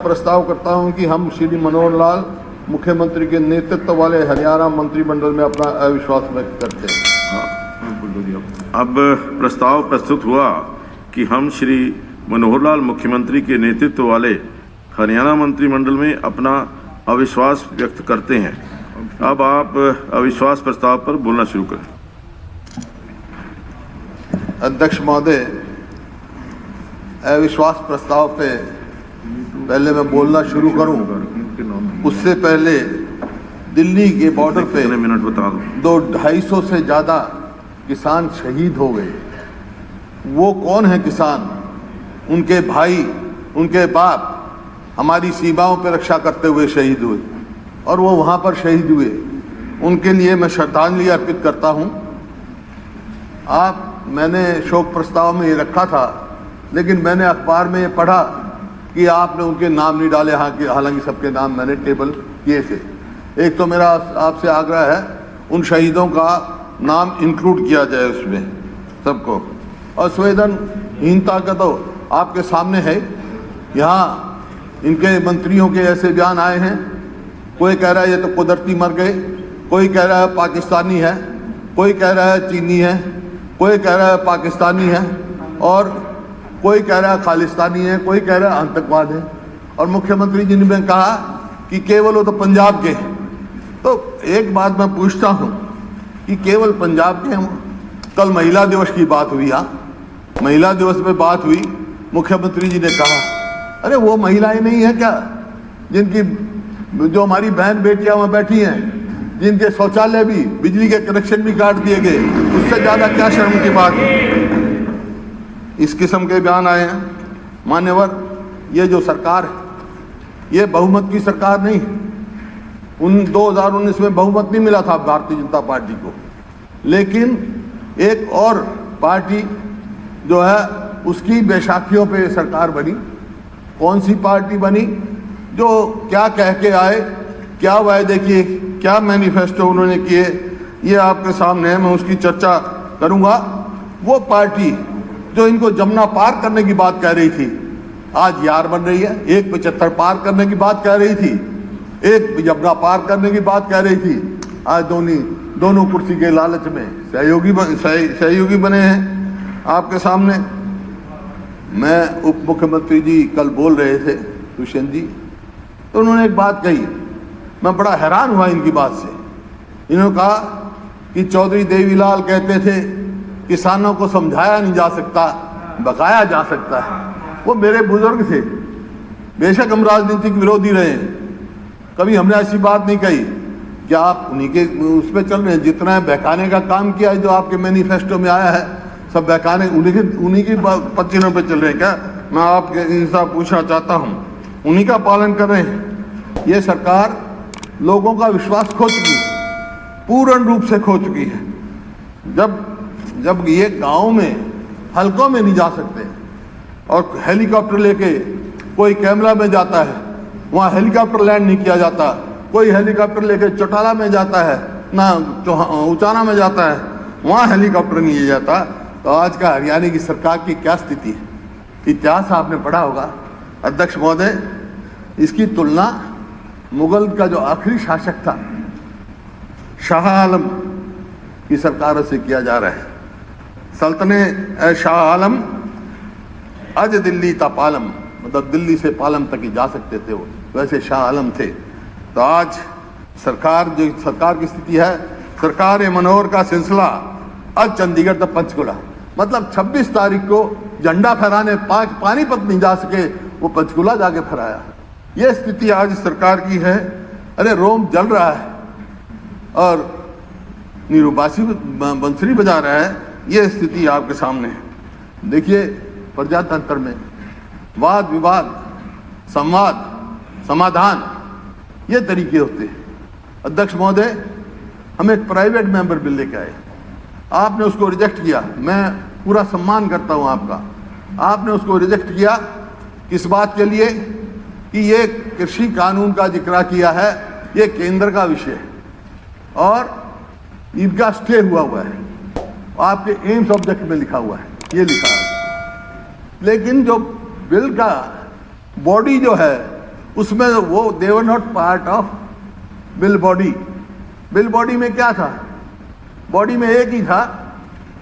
प्रस्ताव करता हूं कि हम श्री मनोहर लाल मुख्यमंत्री के नेतृत्व वाले हरियाणा मंत्रिमंडल में अपना अविश्वास व्यक्त करते हैं। अब प्रस्ताव प्रस्तुत हुआ कि हम श्री मनोहर लाल मुख्यमंत्री के नेतृत्व वाले हरियाणा मंत्रिमंडल में अपना अविश्वास व्यक्त करते हैं। अब आप अविश्वास प्रस्ताव पर बोलना शुरू करें। अध्यक्ष महोदय, अविश्वास प्रस्ताव पे पहले मैं बोलना शुरू करूं, उससे पहले दिल्ली के बॉर्डर पे मिनट बता दो। 250 से ज़्यादा किसान शहीद हो गए। वो कौन है किसान? उनके भाई, उनके बाप हमारी सीमाओं पर रक्षा करते हुए शहीद हुए और वो वहाँ पर शहीद हुए। उनके लिए मैं श्रद्धांजलि अर्पित करता हूँ। मैंने शोक प्रस्ताव में ये रखा था, लेकिन मैंने अखबार में ये पढ़ा कि आपने उनके नाम नहीं डाले, हालांकि सबके नाम मैंने टेबल किए थे। एक तो मेरा आपसे आग्रह है उन शहीदों का नाम इंक्लूड किया जाए उसमें सबको। और संवेदनहीनता का तो आपके सामने है। यहाँ इनके मंत्रियों के ऐसे बयान आए हैं, कोई कह रहा है ये तो कुदरती मर गए, कोई कह रहा है पाकिस्तानी है, कोई कह रहा है चीनी है, कोई कह रहा है पाकिस्तानी है और कोई कह रहा है खालिस्तानी है, कोई कह रहा है आतंकवाद है। और मुख्यमंत्री जी ने कहा कि केवल वो तो पंजाब के हैं। तो एक बात मैं पूछता हूँ कि केवल पंजाब के हैं? कल महिला दिवस की बात हुई, महिला दिवस पे बात हुई, मुख्यमंत्री जी ने कहा अरे वो महिलाएं नहीं है क्या जिनकी, जो हमारी बहन बेटियां वहाँ बैठी हैं, जिनके शौचालय भी, बिजली के कनेक्शन भी काट दिए गए, उससे ज़्यादा क्या शर्म की बात है? इस किस्म के बयान आए हैं। मान्यवर, ये जो सरकार है ये बहुमत की सरकार नहीं। 2019 में बहुमत नहीं मिला था भारतीय जनता पार्टी को, लेकिन एक और पार्टी जो है उसकी बैसाखियों पे सरकार बनी। कौन सी पार्टी बनी? जो क्या कह के आए, क्या वायदे किए, क्या मैनिफेस्टो उन्होंने किए, ये आपके सामने है, मैं उसकी चर्चा करूंगा। वो पार्टी जो इनको जमुना पार करने की बात कह रही थी, आज यार बन रही है। 175 पार करने की बात कह रही थी, एक जमुना पार करने की बात कह रही थी, आज दोनों कुर्सी के लालच में सहयोगी बने हैं आपके सामने। मैं उप मुख्यमंत्री जी कल बोल रहे थे, दुष्यंत जी, तो उन्होंने एक बात कही, मैं बड़ा हैरान हुआ इनकी बात से। इन्होंने कहा कि चौधरी देवीलाल कहते थे किसानों को समझाया नहीं जा सकता, बकाया जा सकता है। वो मेरे बुजुर्ग थे, बेशक हम राजनीतिक विरोधी रहे हैं, कभी हमने ऐसी बात नहीं कही कि आप उन्हीं के उस पर चल रहे हैं। जितना बहकाने का काम किया है, जो आपके मैनिफेस्टो में आया है, सब बहकाने उन्हीं की पच्चीनों पे चल रहे हैं क्या? मैं आपके हिसाब पूछना चाहता हूँ, उन्हीं का पालन कर रहे हैं। ये सरकार लोगों का विश्वास खो चुकी है, पूर्ण रूप से खो चुकी है। जब ये गाँव में हलकों में नहीं जा सकते और हेलीकॉप्टर लेके कोई कैमरा में जाता है, वहाँ हेलीकॉप्टर लैंड नहीं किया जाता, कोई हेलीकॉप्टर लेके चौटाला में जाता है ना उचाना में जाता है, वहाँ हेलीकॉप्टर नहीं लिया जाता। तो आज का हरियाणा की सरकार की क्या स्थिति है? इतिहास आपने पढ़ा होगा अध्यक्ष महोदय। इसकी तुलना मुगल का जो आखिरी शासक था शाह आलम की सरकारों से किया जा रहा है। सल्तने शाह आलम अज दिल्ली ता पालम, मतलब दिल्ली से पालम तक ही जा सकते थे वो, वैसे शाह आलम थे। तो आज सरकार की स्थिति है, सरकार मनोहर का सिलसिला आज चंडीगढ़ तक पंचकुला, मतलब 26 तारीख को झंडा फहराने पानीपत नहीं जा सके, वो पंचकुला जाके फहराया। ये स्थिति आज सरकार की है। अरे रोम जल रहा है और नीरूबासी बंसुरी बजा रहा है, ये स्थिति आपके सामने है। देखिए, प्रजातंत्र में वाद विवाद, संवाद, समाधान, ये तरीके होते हैं। अध्यक्ष महोदय, हम एक प्राइवेट मेंबर बिल लेके आए, आपने उसको रिजेक्ट किया। मैं पूरा सम्मान करता हूं आपका, आपने उसको रिजेक्ट किया। किस बात के लिए? कि ये कृषि कानून का जिक्र किया है, ये केंद्र का विषय है और इनका स्टे हुआ है, आपके एम्स ऑब्जेक्ट में लिखा हुआ है, ये लिखा है। लेकिन जो बिल का बॉडी जो है उसमें वो they were not part of bill body. Bill body में क्या था? बॉडी में एक ही था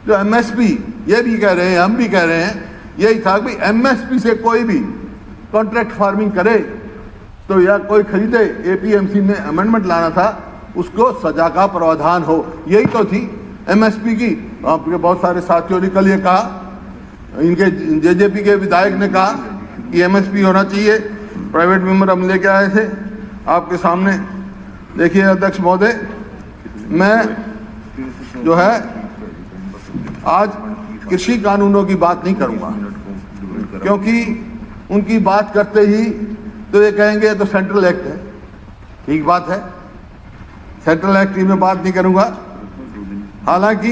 जो एमएसपी, ये भी कह रहे हैं, हम भी कह रहे हैं, यही था कि एमएसपी से कोई भी कॉन्ट्रैक्ट फार्मिंग करे तो या कोई खरीदे, एपीएमसी में अमेंडमेंट लाना था, उसको सजा का प्रावधान हो। यही तो थी एमएसपी की। आपके बहुत सारे साथियों ने कल ये कहा, इनके जेजेपी के विधायक ने कहा कि एमएसपी होना चाहिए। प्राइवेट मेंबर हम लेके आए थे आपके सामने। देखिए अध्यक्ष महोदय, मैं जो है आज कृषि कानूनों की बात नहीं करूंगा, क्योंकि उनकी बात करते ही तो ये कहेंगे तो सेंट्रल एक्ट है। ठीक बात है, सेंट्रल एक्ट की मैं बात नहीं करूंगा। हालांकि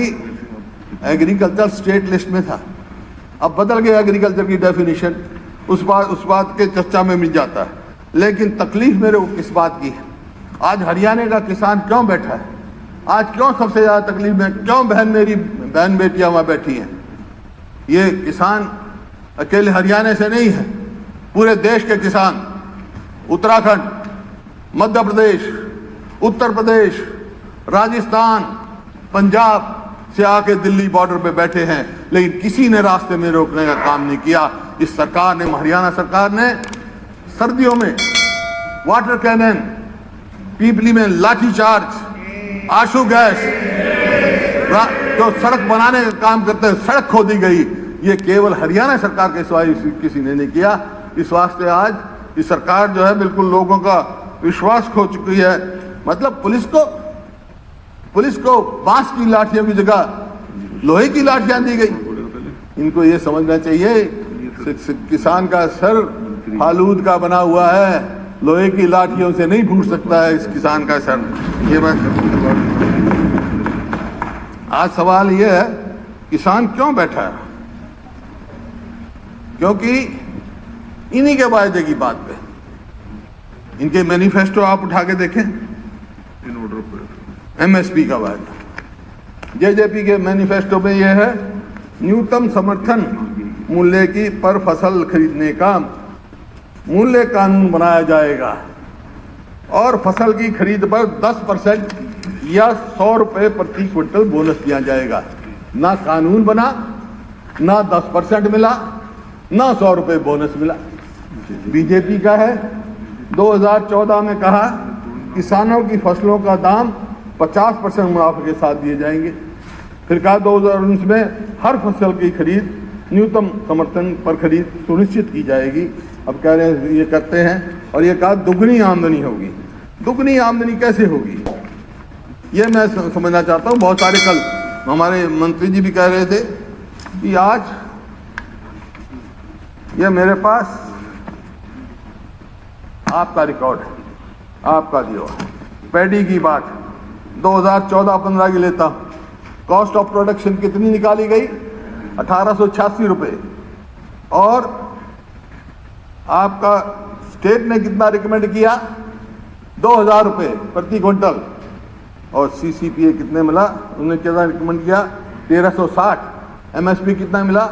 एग्रीकल्चर स्टेट लिस्ट में था, अब बदल गया एग्रीकल्चर की डेफिनेशन, उस बात के चर्चा में मिल जाता है। लेकिन तकलीफ मेरे को किस बात की है? आज हरियाणा का किसान क्यों बैठा है? आज क्यों सबसे ज्यादा तकलीफ में, क्यों मेरी बहन बेटियां वहां बैठी हैं? ये किसान अकेले हरियाणा से नहीं है, पूरे देश के किसान उत्तराखंड, मध्य प्रदेश, उत्तर प्रदेश, राजस्थान, पंजाब से आके दिल्ली बॉर्डर पे बैठे हैं, लेकिन किसी ने रास्ते में रोकने का काम नहीं किया। इस सरकार ने, हरियाणा सरकार ने सर्दियों में वाटर कैनन, पीपली में लाठीचार्ज, आंसू गैस, जो सड़क बनाने का काम करते हैं, सड़क खोदी गई। ये केवल हरियाणा सरकार के सिवाय किसी ने नहीं किया। इस वास्ते आज ये सरकार जो है बिल्कुल लोगों का विश्वास खो चुकी है। मतलब पुलिस को बांस की लाठियों की जगह लोहे की लाठियां दी गई। इनको ये समझना चाहिए किसान का सर फालूद का बना हुआ है, लोहे की लाठियों से नहीं फूट सकता है इस किसान का सर। ये बात आज सवाल ये है, किसान क्यों बैठा है? क्योंकि इन्हीं के वायदे की बात पे, इनके मैनिफेस्टो आप उठा के देखें, एमएसपी का वायदा जेजेपी के मैनिफेस्टो में यह है, न्यूनतम समर्थन मूल्य की पर फसल खरीदने का मूल्य कानून बनाया जाएगा और फसल की खरीद पर 10% या 100 रुपए प्रति क्विंटल बोनस दिया जाएगा। ना कानून बना, ना 10% मिला, ना 100 रुपए बोनस मिला। बीजेपी का है 2014 में कहा किसानों की फसलों का दाम 50% मुनाफे के साथ दिए जाएंगे। फिर कहा 2019 में हर फसल की खरीद न्यूनतम समर्थन पर खरीद सुनिश्चित की जाएगी। अब कह रहे हैं ये करते हैं, और ये कहा दुगनी आमदनी होगी। दुगनी आमदनी कैसे होगी ये मैं समझना चाहता हूँ। बहुत सारे कल हमारे मंत्री जी भी कह रहे थे कि आज ये मेरे पास आपका रिकॉर्ड है, आपका दिया पैडी की बात 2014-15 की लेता हूँ। कॉस्ट ऑफ प्रोडक्शन कितनी निकाली गई? 1886 रुपये। और आपका स्टेट ने कितना रिकमेंड किया? 2000 रुपये प्रति क्विंटल। और सीसीपीए कितने मिला? उन्होंने कितना रिकमेंड किया? 1360। एमएसपी कितना मिला?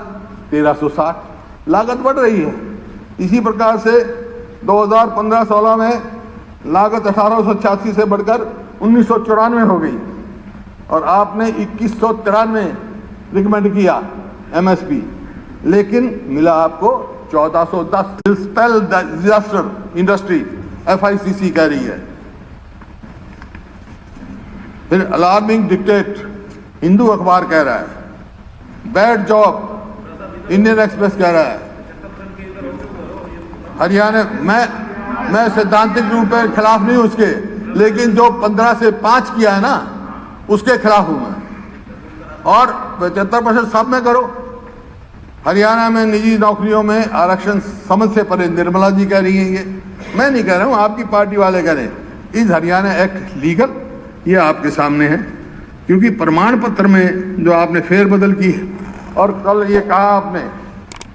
1360। लागत बढ़ रही है। इसी प्रकार से 2015-16 में लागत 1886 से बढ़कर 1994 हो गई और आपने 2193 रिकमेंड किया एमएसपी, लेकिन मिला आपको 1410। स्पेल डिजास्टर इंडस्ट्री एफआईसीसी कह रही है। फिर अलार्मिंग डिक्टेट हिंदू अखबार कह रहा है। बैड जॉब इंडियन एक्सप्रेस कह रहा है। हरियाणा मैं सैद्धांतिक रूप में खिलाफ नहीं हूं उसके, लेकिन जो 15 से 5 किया है ना उसके खिलाफ हूं मैं। और 75% सब में करो। हरियाणा में निजी नौकरियों में आरक्षण समझ से परे, निर्मला जी कह रही हैं। ये मैं नहीं कह रहा हूं, आपकी पार्टी वाले कह रहे हैं। इस हरियाणा एक्ट लीगल, ये आपके सामने है, क्योंकि प्रमाण पत्र में जो आपने फेरबदल की है। और कल ये कहा आपने,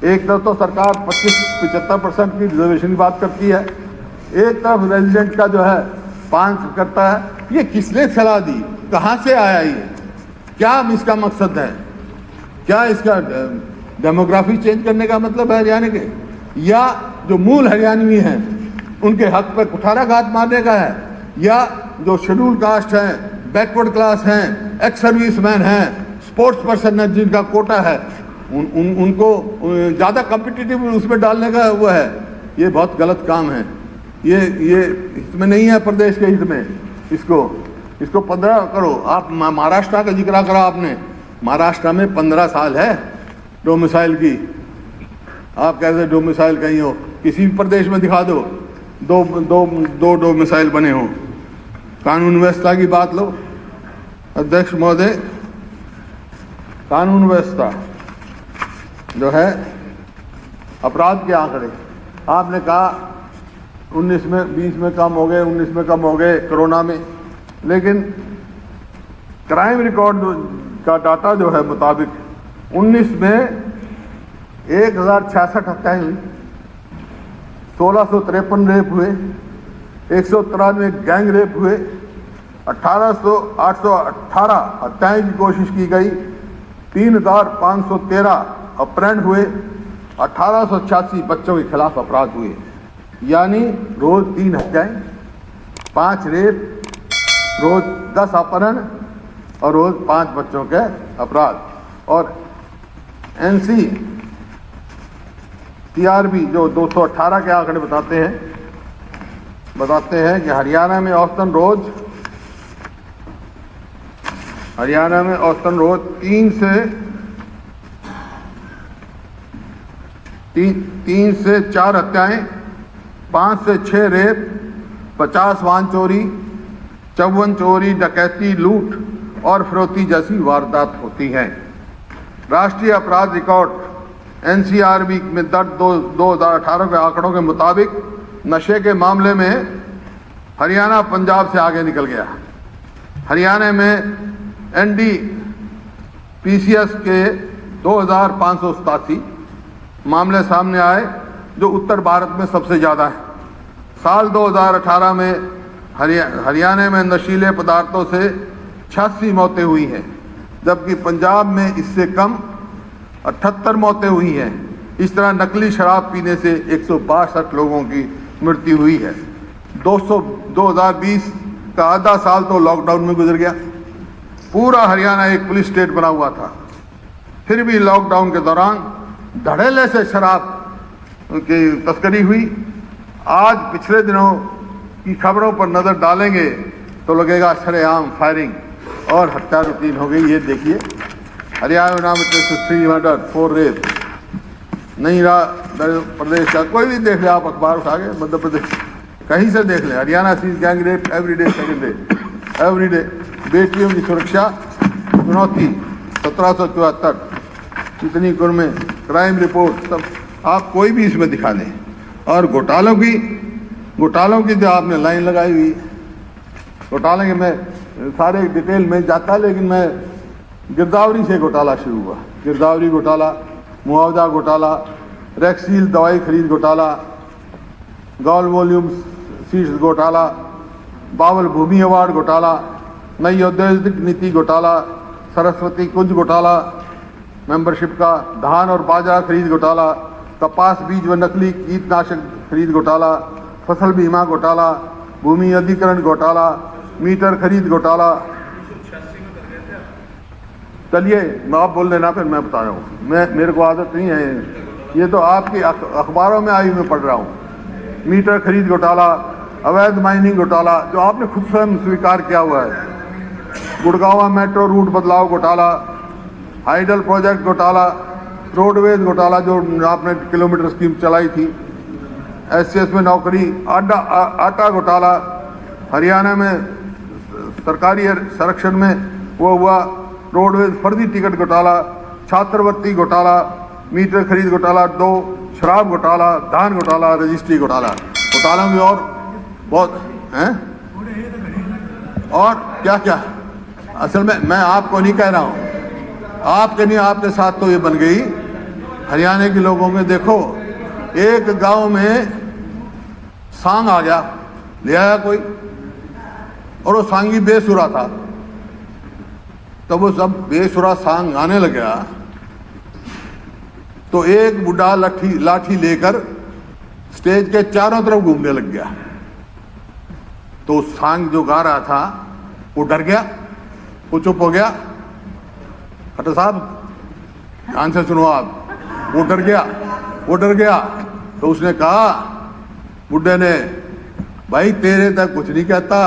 एक तरफ तो सरकार 25-75% की रिजर्वेशन की बात करती है, एक तरफ रेजिडेंट का जो है 5 करता है। ये किसने सलाह दी? कहाँ से आया ये? क्या इसका मकसद है? क्या इसका डेमोग्राफी चेंज करने का मतलब है हरियाणा के? या जो मूल हरियाणवी हैं उनके हक पे कुठाराघात मारने का है, या जो शेड्यूल कास्ट हैं, बैकवर्ड क्लास हैं, एक्स सर्विसमैन हैं, स्पोर्ट्स पर्सन है जिनका कोटा है, उनको ज़्यादा कम्पिटिटिव उसमें डालने का वो है। ये बहुत गलत काम है। ये हित में नहीं है, प्रदेश के हित में। इसको 15 करो। आप महाराष्ट्र का जिक्र करा आपने, महाराष्ट्र में 15 साल है डोमिसाइल की। आप कैसे डोमिसाइल कहीं हो, किसी भी प्रदेश में दिखा दो दो डोमिसाइल बने हो। कानून व्यवस्था की बात लो अध्यक्ष महोदय, कानून व्यवस्था जो है, अपराध के आंकड़े आपने कहा 19 में 20 में कम हो गए, 19 में कम हो गए कोरोना में, लेकिन क्राइम रिकॉर्ड का डाटा जो है मुताबिक 19 में 1066 हत्याएं हुई, 1653 रेप हुए, 193 गैंग रेप हुए, 818 हत्याएं की कोशिश की गई, 3513 अपहरण हुए, 1886 बच्चों के खिलाफ अपराध हुए। यानी रोज 3 हत्याएं, 5 रेप, रोज 10 अपहरण और रोज 5 बच्चों के अपराध। और NCRB जो 218 के आंकड़े बताते हैं कि हरियाणा में औसतन रोज 3 से 4 हत्याएं, 5 से 6 रेप, 50 वाहन चोरी, 54 चोरी, डकैती, लूट और फिरौती जैसी वारदात होती हैं। राष्ट्रीय अपराध रिकॉर्ड NCRB में दर्ज 2018 के आंकड़ों के मुताबिक नशे के मामले में हरियाणा पंजाब से आगे निकल गया। हरियाणा में NDPCS के 2587 मामले सामने आए, जो उत्तर भारत में सबसे ज़्यादा है। साल 2018 में हरियाणा में नशीले पदार्थों से 86 मौतें हुई हैं, जबकि पंजाब में इससे कम 78 मौतें हुई हैं। इस तरह नकली शराब पीने से 162 लोगों की मृत्यु हुई है। 2020 का आधा साल तो लॉकडाउन में गुजर गया। पूरा हरियाणा एक पुलिस स्टेट बना हुआ था, फिर भी लॉकडाउन के दौरान धड़ल्ले से शराब की तस्करी हुई। आज पिछले दिनों की खबरों पर नज़र डालेंगे तो लगेगा सरेआम फायरिंग और हत्या रूटीन हो गई। ये देखिए, हरियाणा में 3 मर्डर, 4 रेप। नहीं रहा प्रदेश का, कोई भी देख ले आप, अखबार उठा के, मध्य प्रदेश कहीं से देख ले, Haryana sees gang rape everyday, second day, everyday. बेटियों की सुरक्षा चुनौती 1774, कितनी में क्राइम रिपोर्ट, सब आप कोई भी इसमें दिखा दें। और घोटालों की जो आपने लाइन लगाई हुई, घोटाले के मैं सारे डिटेल में जाता, लेकिन मैं गिरदावरी से घोटाला शुरू हुआ। गिरदावरी घोटाला, मुआवजा घोटाला, रैक्सील दवाई खरीद घोटाला, गॉल वॉल्यूम सीड्स घोटाला, बावल भूमि अवार्ड घोटाला, नई औद्योगिक नीति घोटाला, सरस्वती कुंज घोटाला, मेंबरशिप का, धान और बाजरा खरीद घोटाला, कपास बीज व नकली कीटनाशक खरीद घोटाला, फसल बीमा घोटाला, भूमि अधिग्रहण घोटाला, मीटर खरीद घोटाला। चलिए आप बोल देना, फिर मैं बता रहा हूँ। मेरे को आदत नहीं है, ये तो आपकी अखबारों में आई मैं पढ़ रहा हूँ। मीटर खरीद घोटाला, अवैध माइनिंग घोटाला, जो आपने खुद स्वयं स्वीकार किया हुआ है, गुड़गांव मेट्रो रूट बदलाव घोटाला, हाइडल प्रोजेक्ट घोटाला, रोडवेज घोटाला जो आपने किलोमीटर स्कीम चलाई थी, SCS में नौकरी, आटा घोटाला, हरियाणा में सरकारी संरक्षण में वो हुआ, रोडवेज फर्जी टिकट घोटाला, छात्रवृत्ति घोटाला, मीटर खरीद घोटाला 2, शराब घोटाला, धान घोटाला, रजिस्ट्री घोटाला। घोटालों में और बहुत हैं, और क्या क्या। असल में मैं आपको नहीं कह रहा हूँ, आपके नहीं, आपके साथ तो ये बन गई। हरियाणा के लोगों में देखो, एक गांव में सांग आ गया, ले आया कोई, और वो सांगी बेसुरा था। तो वो सब बेसुरा सांग गाने लग गया, तो एक बुढ़ा लाठी लेकर स्टेज के चारों तरफ घूमने लग गया। तो सांग जो गा रहा था वो डर गया, वो चुप हो गया। खट्टर साहब ध्यान से सुनो आप, वो डर गया। तो उसने कहा, बुड्ढे ने, भाई तेरे तक कुछ नहीं कहता,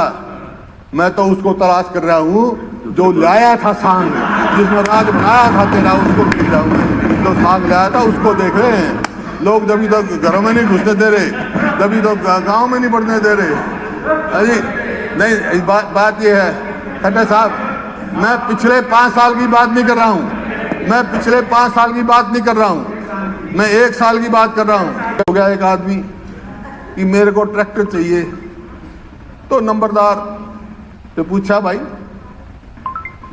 मैं तो उसको तलाश कर रहा हूँ जो लाया था सांग, जिसने राज बनाया था तेरा, उसको देख रहा हूँ। जो सांग लाया था उसको देख रहे हैं लोग। जब तक घरों में नहीं घुसने दे रहे, जब तो गाँव में नहीं बढ़ने दे रहे। अजी नहीं, बात ये है खट्टर साहब, मैं पिछले 5 साल की बात नहीं कर रहा हूँ, मैं पिछले 5 साल की बात नहीं कर रहा हूँ, मैं 1 साल की बात कर रहा हूँ। हो गया एक आदमी कि मेरे को ट्रैक्टर चाहिए, तो नंबरदार से पूछा, भाई,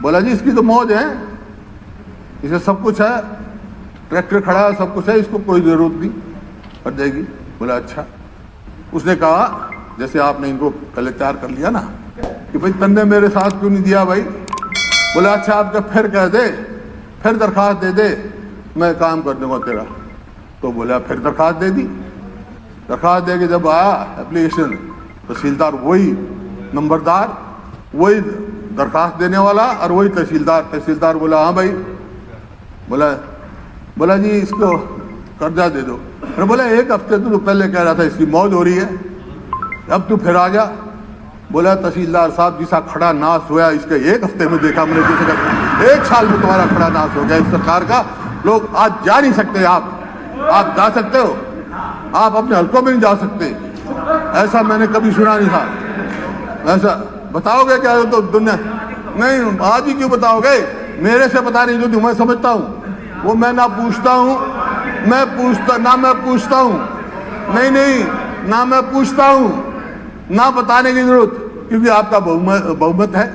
बोला जी इसकी तो मौज है, इसे सब कुछ है, ट्रैक्टर खड़ा है, सब कुछ है, इसको कोई जरूरत नहीं, कर जाएगी। बोला अच्छा। उसने कहा, जैसे आपने इनको कलेक्टर कर लिया ना कि भाई तन्ने मेरे साथ क्यों नहीं दिया भाई। बोला अच्छा, आपका फिर कह दे, फिर दरखास्त दे दे, मैं काम कर दूंगा तेरा। तो बोला फिर दरखास्त दे दी। दरखास्त दे के जब आया एप्लीकेशन, तहसीलदार वही, नंबरदार वही, दरखास्त देने वाला और वही तहसीलदार बोला हाँ भाई। बोला जी इसको कर्जा दे दो। अरे बोला 1 हफ्ते तो पहले कह रहा था इसकी मौज हो रही है, अब तू फिर आ गया। बोला तहसीलदार साहब जिसा खड़ा नाश हुआ इसके 1 हफ्ते में देखा मैंने, जैसे 1 साल में तुम्हारा खड़ा नाश हो गया इस सरकार का। लोग आज जा नहीं सकते, आप जा सकते हो, आप अपने हल्कों में नहीं जा सकते, ऐसा मैंने कभी सुना नहीं था। ऐसा बताओगे क्या? तो दुनिया नहीं, आज ही क्यों बताओगे? मेरे से बता रही जो मैं समझता हूँ वो मैं ना पूछता हूँ, मैं पूछता हूँ, नहीं ना मैं पूछता हूँ, ना बताने की जरूरत, क्योंकि आपका बहुमत है।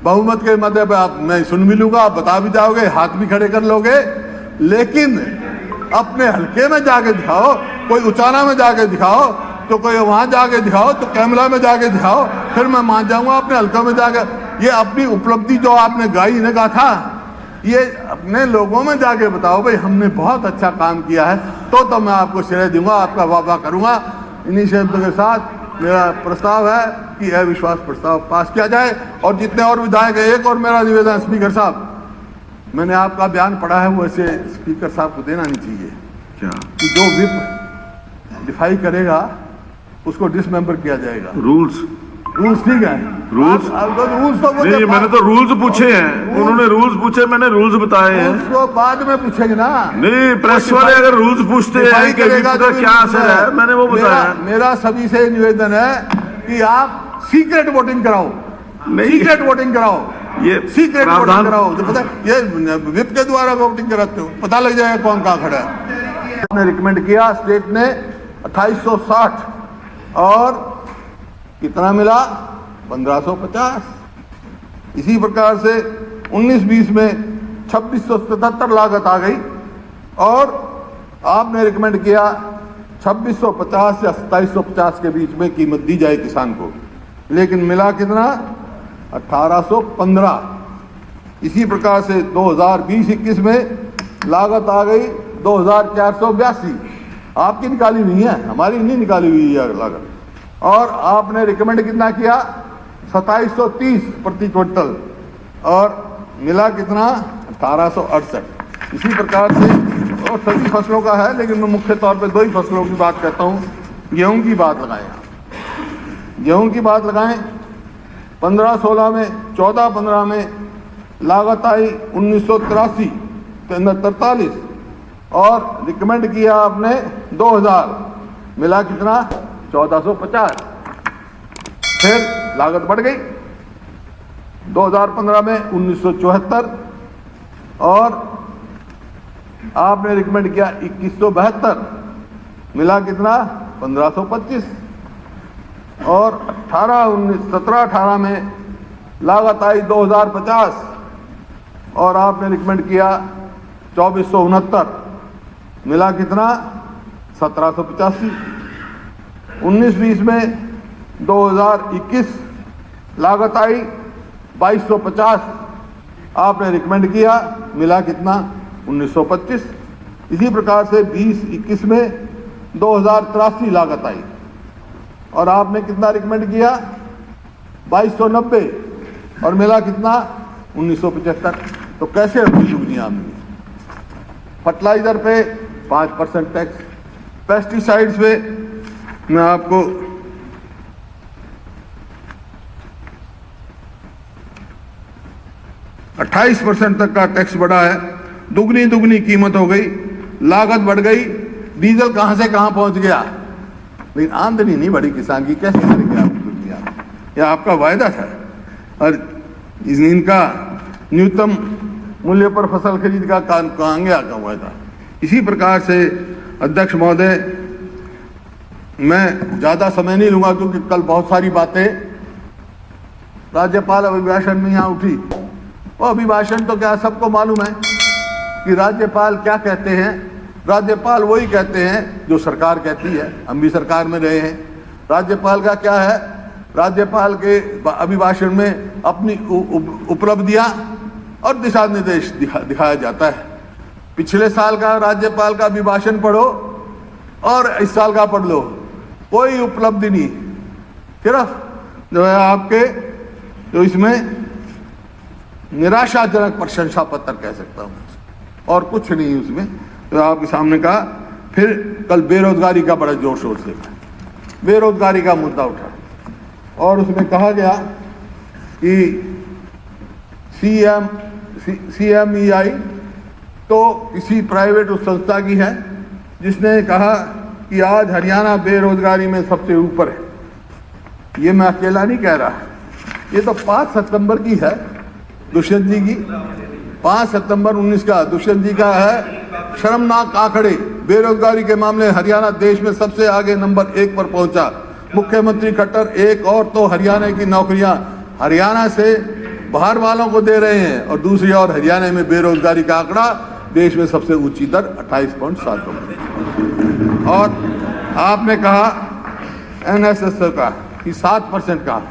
बहुमत के मध्य पे आप, मैं सुन भी लूंगा, आप बता भी जाओगे, हाथ भी खड़े कर लोगे, लेकिन अपने हल्के में जाके दिखाओ, कोई उचाना में जाके दिखाओ, तो कोई वहां जाके दिखाओ, तो कैमरा में जाके दिखाओ, फिर मैं मान जाऊंगा। अपने हल्का में जाके ये अपनी उपलब्धि जो आपने गाई ने कहा था, ये अपने लोगों में जाके बताओ भाई हमने बहुत अच्छा काम किया है, तो मैं आपको श्रेय दूंगा, आपका वाह करूंगा। इन्हीं शब्दों के साथ मेरा प्रस्ताव है कि अविश्वास प्रस्ताव पास किया जाए। और जितने और विधायक है, एक और मेरा निवेदन, स्पीकर साहब, मैंने आपका बयान पढ़ा है, वो ऐसे स्पीकर साहब को देना नहीं चाहिए क्या कि जो विप डिफाई करेगा उसको डिसमेंबर किया जाएगा। रूल्स ठीक है, रूल्स तो नहीं, मैंने तो रूल्स पूछे हैं, उन्होंने रूल्स पूछे, मैंने रूल्स बताए हैं। उसको बाद में पूछेंगे ना। नहीं, प्रेस वाले अगर रूल्स पूछते हैं कि विप का क्या असर है, मैंने वो बताया। मेरा सभी से निवेदन है कि आप सीक्रेट वोटिंग कराओ, सीक्रेट वोटिंग कराओ, ये सीक्रेट वोटिंग कराओ। जो पता है ये विप के द्वारा वोटिंग कराते हो, पता लग जाएगा कौन कहाँ खड़ा है। हमने रिकमेंड किया, स्टेट ने 2860 और कितना मिला 1550। इसी प्रकार से 19-20 में 2677 लागत आ गई और आपने रिकमेंड किया 2650 या 2750 के बीच में कीमत दी जाए किसान को, लेकिन मिला कितना 1815। इसी प्रकार से 2020-21 में लागत आ गई 2482। आपकी निकाली नहीं है, हमारी नहीं निकाली हुई है लागत। और आपने रिकमेंड कितना किया 2730 प्रति क्विंटल और मिला कितना 1868। इसी प्रकार से और सभी फसलों का है, लेकिन मैं मुख्य तौर पे 2 ही फसलों की बात करता हूँ। गेहूं की बात लगाएं, गेहूं की बात लगाएं। 15-16 में 14-15 में लागत आई 1983 43 और रिकमेंड किया आपने 2000, मिला कितना 1450। फिर लागत बढ़ गई 2015 में 1974 और आपने रिकमेंड किया 2172, मिला कितना 1525। और 17-18 में लागत आई 2050 और आपने रिकमेंड किया 2469, मिला कितना 1785। 19-20 में 2021 लागत आई 2250, आपने रिकमेंड किया, मिला कितना 1925। इसी प्रकार से 20-21 में 2083 लागत आई, और आपने कितना रिकमेंड किया? 2290, और मिला कितना? 1975। तो कैसे दुगनी आमदनी? फर्टिलाइजर पे 5% टैक्स, पेस्टिसाइड्स पे मैं आपको 28% तक का टैक्स बढ़ा है। दुगनी कीमत हो गई, लागत बढ़ गई, डीजल कहां से कहां पहुंच गया, लेकिन आमदनी नहीं बढ़ी किसान की। कैसे करेंगे आप दुनिया? यह आपका वायदा था, और इनका न्यूनतम मूल्य पर फसल खरीद का कहां गया का वायदा। इसी प्रकार से अध्यक्ष महोदय, मैं ज्यादा समय नहीं लूंगा क्योंकि कल बहुत सारी बातें राज्यपाल अभिभाषण में यहां उठी। वो अभिभाषण तो क्या सबको मालूम है कि राज्यपाल क्या कहते हैं। राज्यपाल वही कहते हैं जो सरकार कहती है। हम भी सरकार में रहे हैं। राज्यपाल का क्या है? राज्यपाल के अभिभाषण में अपनी उपलब्धियां और दिशा निर्देश दिखाया जाता है। पिछले साल का राज्यपाल का अभिभाषण पढ़ो और इस साल का पढ़ लो, कोई उपलब्धि नहीं, सिर्फ जो है आपके जो इसमें निराशाजनक प्रशंसा पत्र कह सकता हूं, और कुछ नहीं उसमें। तो आपके सामने कहा। फिर कल बेरोजगारी का बड़ा जोर शोर से बेरोजगारी का मुद्दा उठा, और उसमें कहा गया कि CMEI तो किसी प्राइवेट उस संस्था की है जिसने कहा कि आज हरियाणा बेरोजगारी में सबसे ऊपर है। ये मैं अकेला नहीं कह रहा, ये तो 5 सितंबर की है, दुष्यंत जी की। 5 सितंबर 19 का दुष्यंत जी का है। शर्मनाक आंकड़े, बेरोजगारी के मामले हरियाणा देश में सबसे आगे नंबर 1 पर पहुंचा। मुख्यमंत्री खट्टर एक और तो हरियाणा की नौकरियां हरियाणा से बाहर वालों को दे रहे हैं, और दूसरी ओर हरियाणा में बेरोजगारी का आंकड़ा देश में सबसे ऊंची दर 28.7। और आपने कहा NSS का कि 7% का,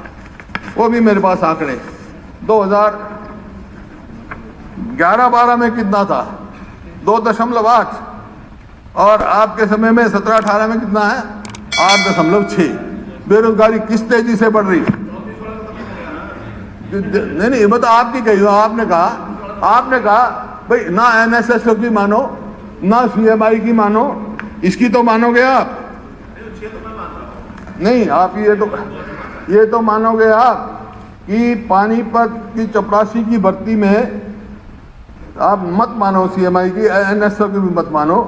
वो भी मेरे पास आंकड़े 2011-12 में कितना था? 2.8, और आपके समय में 17-18 में कितना है? 8.6। बेरोजगारी किस तेजी से बढ़ रही? नहीं, मैं तो आपकी कही। आपने कहा भाई ना NSS की मानो ना CMI की मानो, इसकी तो मानोगे आप? नहीं, आप ये तो मानोगे आप कि पानीपत की चपरासी की भर्ती में आप मत मानो CMI की, NSS की भी मत मानो,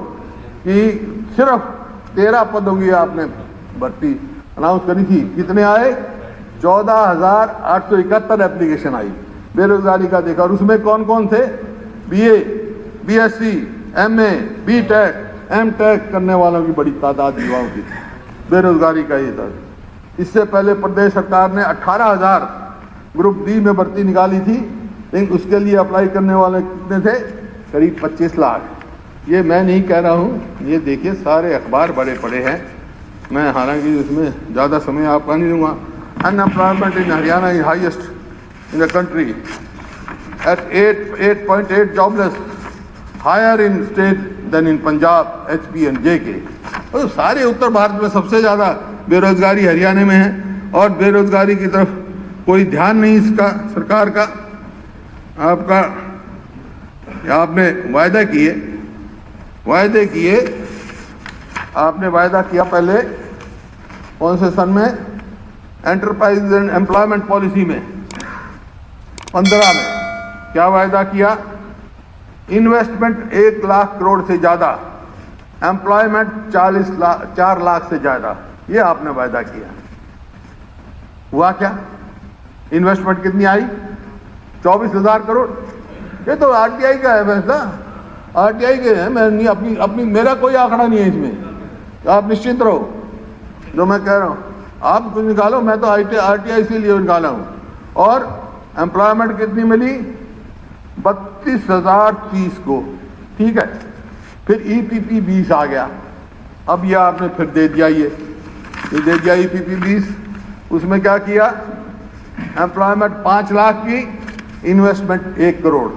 कि सिर्फ 13 पदों की आपने भर्ती अनाउंस करी थी। कितने आए? 14,871 एप्लीकेशन आई बेरोजगारी का देखा। और उसमें कौन कौन थे? BA, BSc, MA, BTech, MTech करने वालों की बड़ी तादाद युवाओं की थी। बेरोजगारी का ये दर। इससे पहले प्रदेश सरकार ने 18,000 ग्रुप D में भर्ती निकाली थी, लेकिन उसके लिए अप्लाई करने वाले कितने थे? करीब 25 लाख। ये मैं नहीं कह रहा हूँ, ये देखिए सारे अखबार बड़े पड़े हैं। मैं हालांकि इसमें ज़्यादा समय आपका नहीं लूँगा। Unemployment in Haryana is highest in the country at 8.8 jobless, higher in state than in Punjab, HP and JK। तो सारे उत्तर भारत में सबसे ज़्यादा बेरोजगारी हरियाणा में है, और बेरोजगारी की तरफ कोई ध्यान नहीं इसका सरकार का। आपने वायदा किए, आपने वायदा किया पहले कौन से सन में? एंटरप्राइज एंड एम्प्लॉयमेंट पॉलिसी में 15 में क्या वायदा किया? इन्वेस्टमेंट 1 लाख करोड़ से ज्यादा, एम्प्लॉयमेंट 4 लाख से ज्यादा, ये आपने वायदा किया। हुआ क्या? इन्वेस्टमेंट कितनी आई? 24,000 करोड़। ये तो RTI का है वैसा, RTI के हैं। मैं नहीं अपनी मेरा कोई आंकड़ा नहीं है इसमें, आप निश्चिंत रहो। जो मैं कह रहा हूँ आप कुछ निकालो, मैं तो RTI इसीलिए निकाला हूँ। और एम्प्लॉयमेंट कितनी मिली? 32,030 को, ठीक है। फिर EPP 20 आ गया। अब ये आपने फिर दे दिया, ये दे दिया EPP 20। उसमें क्या किया? एम्प्लॉयमेंट 5 लाख की, इन्वेस्टमेंट 1 करोड़।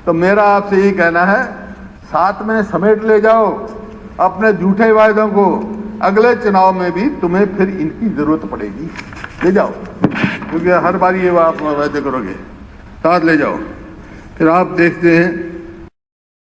तो मेरा आपसे ये कहना है, साथ में समेट ले जाओ अपने झूठे वायदों को अगले चुनाव में भी तुम्हें फिर इनकी जरूरत पड़ेगी। ले जाओ, क्योंकि हर बार ये आप वायदे करोगे, साथ ले जाओ। फिर आप देखते हैं